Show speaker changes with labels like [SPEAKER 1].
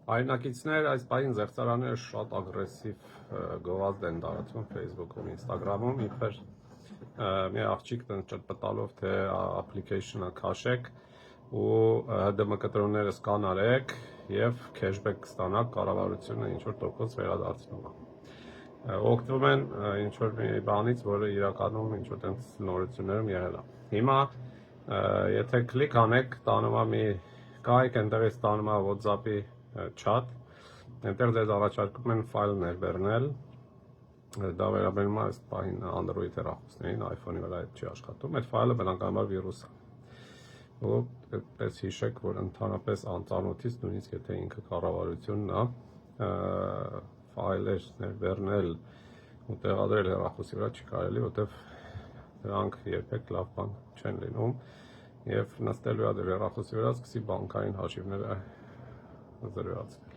[SPEAKER 1] Հայրենակիցներ այս պահին զեղծարանները շատ ագրեսիվ գովազդ են տարածում Facebook-ում, Instagram-ում, իբր մի աղջիկ ճտպտալով թե application-ը քաշեք ու ՀԴՄ կտրոնները սկանարեք եւ cashback կստանաք, կառավարությունը ինչ որ տոկոս վերադարձնում է։ Օգտվում են ինչ որ մի բանից, որը իրականում ինչ որ տենց նորություններում եղել է։ Հիմա եթե կլիկ անեք, տանում է մի կայք, այնտեղից տանում է WhatsApp-ի chat, այնտեղ ձեզ առաջարկում են ֆայլ ներբեռնել, դա վերաբերում է այս պահին Android հեռախոսներին, iPhone-ի վրա չի աշխատում, այդ ֆայլը բնականաբար վիրուս է։ Ու այդպես հիշեք, որ ընդհանրապես անծանոթից, նույնիսկ եթե ինքը կառավարությունն է, ֆայլեր ներբեռնել ու տեղադրել հեռախոսի վրա չի կարելի, որտեղ դրանք երբեք լավ բան չեն լինում եւ նստելու է դեր հեռախոսի վրա, սկսի բանկային հաշիվները զրոյացնել։